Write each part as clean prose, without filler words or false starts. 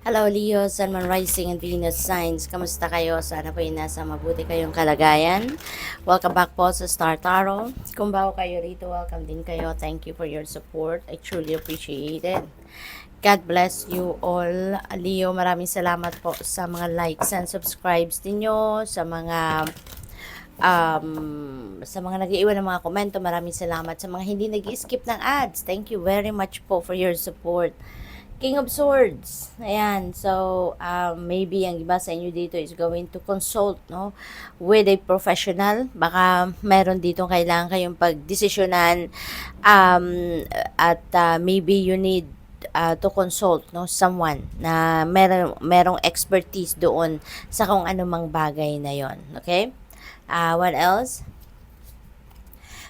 Hello Leo, Sun, Moon, Rising, and Venus signs. Kamusta kayo? Sana po ay nasa mabuti kayong kalagayan. Welcome back po sa Star Tarot. Kung bago kayo rito, welcome din kayo. Thank you for your support. I truly appreciate it. God bless you all. Leo, maraming salamat po sa mga likes and subscribes ninyo, sa mga nag-iwan ng mga komento. Maraming salamat sa mga hindi nag-skip ng ads. Thank you very much po for your support. King of Swords. Ayan. So, maybe ang iba sa inyo dito is going to consult, no, with a professional. Baka meron dito kailangan kayong pagdesisyonan, at maybe you need to consult, no, someone na merong expertise doon sa kung anumang bagay na yon. Okay? What else?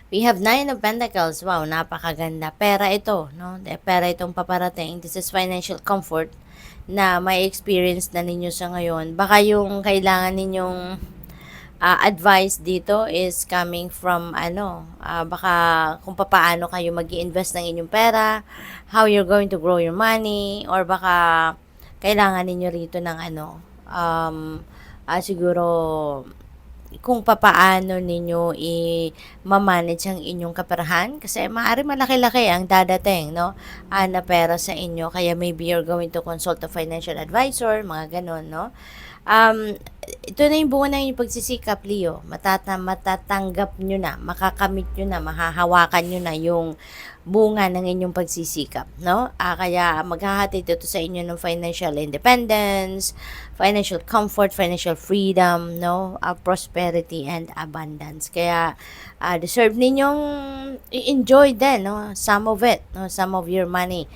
We have Nine of Pentacles. Wow, napakaganda. Pera ito, no? Pera itong paparating. This is financial comfort na may experience na ninyo sa ngayon. Baka yung kailangan ninyong advice dito is coming from baka kung paano kayo mag-i-invest ng inyong pera, how you're going to grow your money, or baka kailangan ninyo rito ng siguro kung papaano ninyo i-manage ang inyong kaperahan kasi maaari malaki-laki ang dadating, no, na pera sa inyo, kaya maybe you're going to consult a financial advisor, mga ganon, no. Ito na yung bunga ng inyong pagsisikap, Leo. Matatanggap nyo na, makakamit nyo na, mahahawakan nyo na yung bunga ng inyong pagsisikap, no? Kaya maghahatid ito sa inyo ng financial independence, financial comfort, financial freedom, no? Prosperity and abundance. Kaya deserve ninyong i-enjoy din, no? Some of it, no? Some of your money.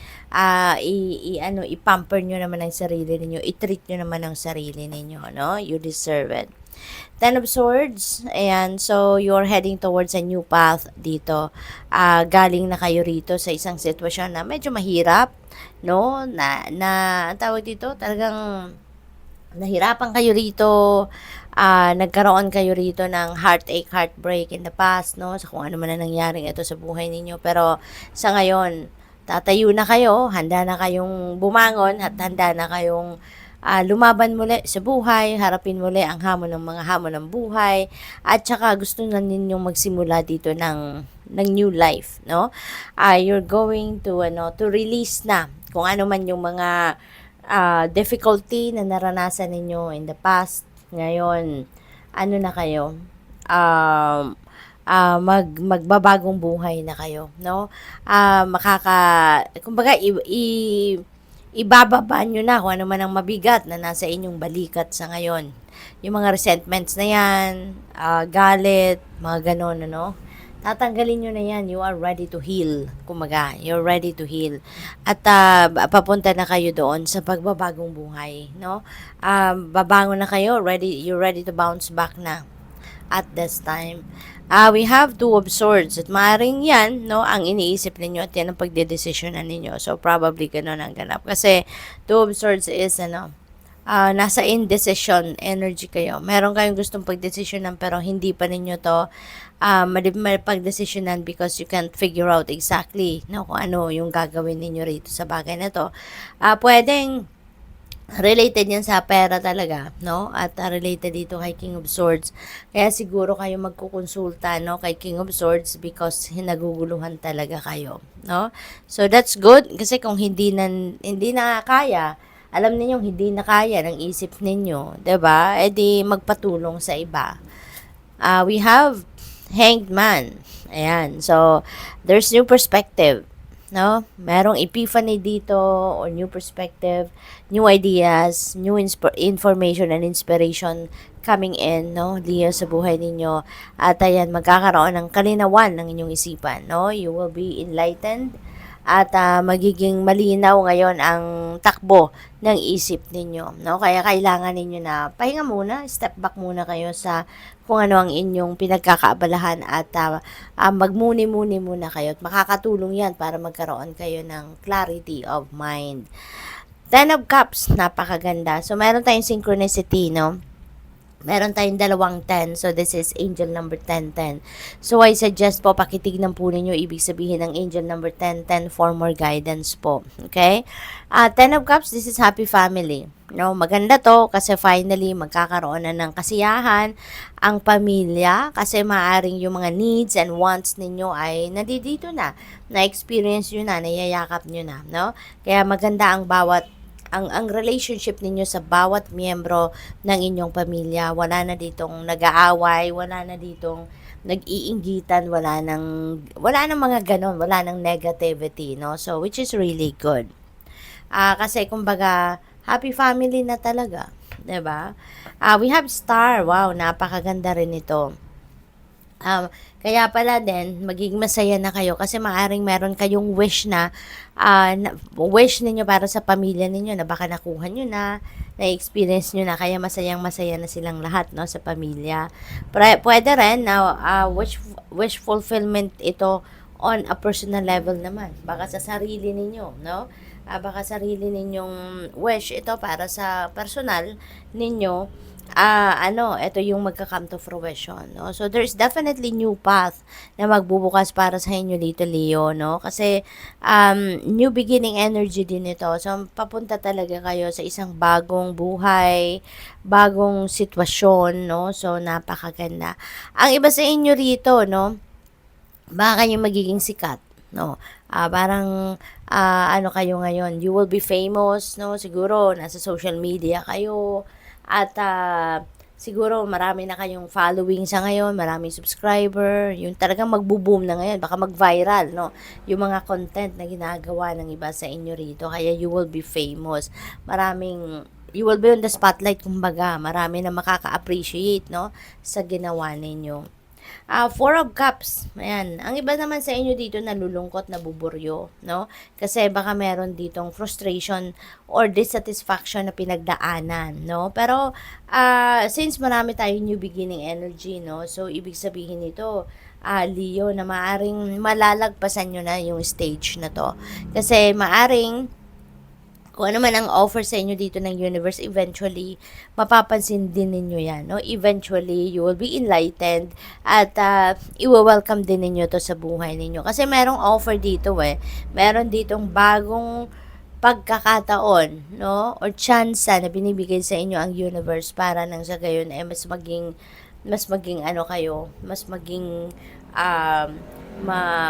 I-pamper nyo naman ang sarili ninyo, i-treat nyo naman ang sarili ninyo, no? You deserve it. Ten of Swords, ayan, so you're heading towards a new path dito. Galing na kayo rito sa isang sitwasyon na medyo mahirap, no? Ang tawag dito, talagang nahirapan kayo rito, nagkaroon kayo rito ng heartache, heartbreak in the past, no? Sa kung ano man na nangyaring ito sa buhay ninyo. Pero sa ngayon, tatayo na kayo, handa na kayong bumangon at handa na kayong lumaban muli sa buhay, harapin muli ang mga hamon ng buhay, at saka gusto na ninyong magsimula dito ng new life, no? You're going to release na kung ano man yung mga difficulty na naranasan ninyo in the past. Ngayon, ano na kayo? Magbabagong buhay na kayo, no? Kumbaga, ibababa nyo na kung ano man ang mabigat na nasa inyong balikat sa ngayon. Yung mga resentments na yan, galit, mga ganon, ano? Tatanggalin nyo na yan. You are ready to heal. Kumaga, you're ready to heal. At papunta na kayo doon sa pagbabagong buhay, no? Babangon na kayo, you're ready to bounce back na at this time. We have Two of Swords. At maaaring yan, no, ang iniisip ninyo at yan ang pagdedesisyonan ninyo. So, probably ganun ang ganap. Kasi, Two of Swords is, nasa indecision energy kayo. Meron kayong gustong pagdesisyonan pero hindi pa ninyo to pagdesisyonan because you can't figure out exactly, no, kung ano yung gagawin ninyo rito sa bagay na to. Pwedeng related yan sa pera talaga, no? At related dito kay King of Swords. Kaya siguro kayo magkukonsulta, no, kay King of Swords because naguguluhan talaga kayo, no? So that's good kasi kung hindi na kaya, alam ninyong hindi na kaya ng isip ninyo, 'di ba? E di magpatulong sa iba. We have Hanged Man. Ayan. So there's new perspective, no? Merong epiphany dito or new perspective, new ideas, new information and inspiration coming in, no, Leo, sa buhay ninyo. At ayan, magkakaroon ng kalinawan ng inyong isipan, no? You will be enlightened at magiging malinaw ngayon ang takbo ng isip ninyo, no? Kaya kailangan ninyo na pahinga muna, step back muna kayo sa kung ano ang inyong pinagkakaabalahan at magmuni-muni muna kayo at makakatulong yan para magkaroon kayo ng clarity of mind. Ten of Cups, napakaganda. So, meron tayong synchronicity, no? Meron tayong dalawang 10. So, this is angel number 1010. So, I suggest po, pakitignan po ninyo ibig sabihin ng angel number 1010 for more guidance po. Okay? 10 of Cups, this is happy family. No, maganda to kasi finally magkakaroon na ng kasiyahan ang pamilya kasi maaring yung mga needs and wants ninyo ay nandito na-experience nyo na, nayayakap nyo na, no? Kaya maganda ang bawat ang relationship ninyo sa bawat miyembro ng inyong pamilya. Wala na ditong nag-aaway, wala na ditong nag-iinggitan, wala nang mga ganon, wala nang negativity, no? So, which is really good. Kasi kumbaga, happy family na talaga, 'di ba? We have star. Wow, napakaganda rin ito. Kaya pala din, magiging masaya na kayo kasi maaring meron kayong wish wish ninyo para sa pamilya ninyo na baka nakuha nyo na-experience nyo na, kaya masayang-masaya na silang lahat, no, sa pamilya. Pwede rin na wish fulfillment ito on a personal level naman. Baka sa sarili ninyo, no? Baka sarili ninyong wish ito para sa personal ninyo, ito yung magka-come to fruition, no? So, there's definitely new path na magbubukas para sa inyo dito, Leo, no? Kasi, new beginning energy din ito. So, papunta talaga kayo sa isang bagong buhay, bagong sitwasyon, no? So, napakaganda. Ang iba sa inyo rito, no? Baka kayo magiging sikat, no? Parang, ano kayo ngayon, you will be famous, no? Siguro, nasa social media kayo, at siguro marami na kayong following sa ngayon, maraming subscriber, yung talagang magbo-boom na ngayon, baka mag-viral, no? Yung mga content na ginagawa ng iba sa inyo rito, kaya you will be famous. You will be on the spotlight, kumbaga, marami na makaka-appreciate, no, sa ginawa ninyo. Four of Cups. Ayan. Ang iba naman sa inyo dito nalulungkot, nabuburyo, no? Kasi baka meron ditong frustration or dissatisfaction na pinagdaanan, no? Pero, since marami tayong new beginning energy, no? So, ibig sabihin nito, Leo, na maaring malalagpasan nyo na yung stage na to. Kasi maaring kung ano man ang offer sa inyo dito ng universe, eventually, mapapansin din ninyo yan, no? Eventually, you will be enlightened at i-welcome din ninyo to sa buhay ninyo. Kasi merong offer dito meron ditong bagong pagkakataon, no? Or chance na binibigay sa inyo ang universe para nang sa gayon mas maging ano kayo, mas maging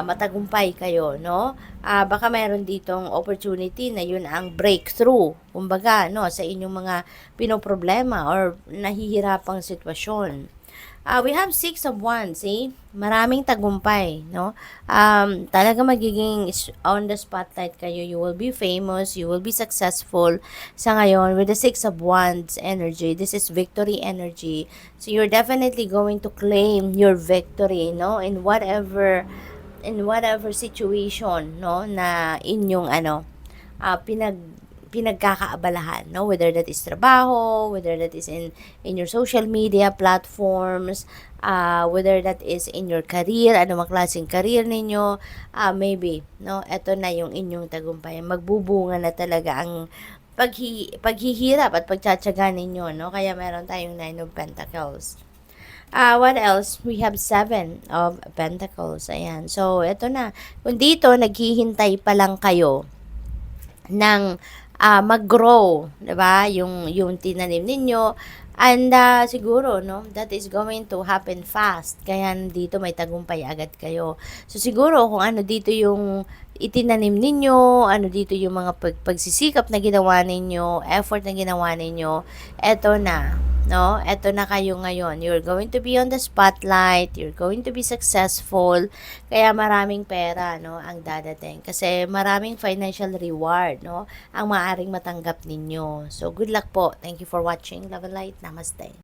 matagumpay kayo, no? Baka meron ditong opportunity na yun ang breakthrough, kumbaga, no, sa inyong mga pinoproblema or nahihirapang sitwasyon. We have 6 of Wands, maraming tagumpay, no? Talaga magiging on the spotlight kayo. You will be famous, you will be successful. Sa ngayon, with the 6 of Wands energy, this is victory energy. So, you're definitely going to claim your victory, no? In whatever situation, no, na inyong pinagkakaabalahan, no? Whether that is trabaho, whether that is in your social media platforms, whether that is in your career, ano mang klaseng career ninyo, maybe, no? Ito na yung inyong tagumpay. Magbubunga na talaga ang paghihirap at pagtsatsaga ninyo, no? Kaya meron tayong 9 of Pentacles. What else? We have 7 of Pentacles. Ayan. So, ito na. Kung dito, naghihintay pa lang kayo ng mag-grow, 'di ba? Yung tinanim ninyo, and siguro, no, that is going to happen fast. Kaya dito may tagumpay agad kayo. So siguro kung ano dito yung itinanim ninyo, ano dito yung mga pagsisikap na ginawa ninyo, effort na ginawa ninyo, eto na, no? Eto na kayo ngayon. You're going to be on the spotlight, you're going to be successful, kaya maraming pera, no, ang dadating. Kasi maraming financial reward, no, ang maaaring matanggap ninyo. So, good luck po. Thank you for watching. Love and light. Namaste.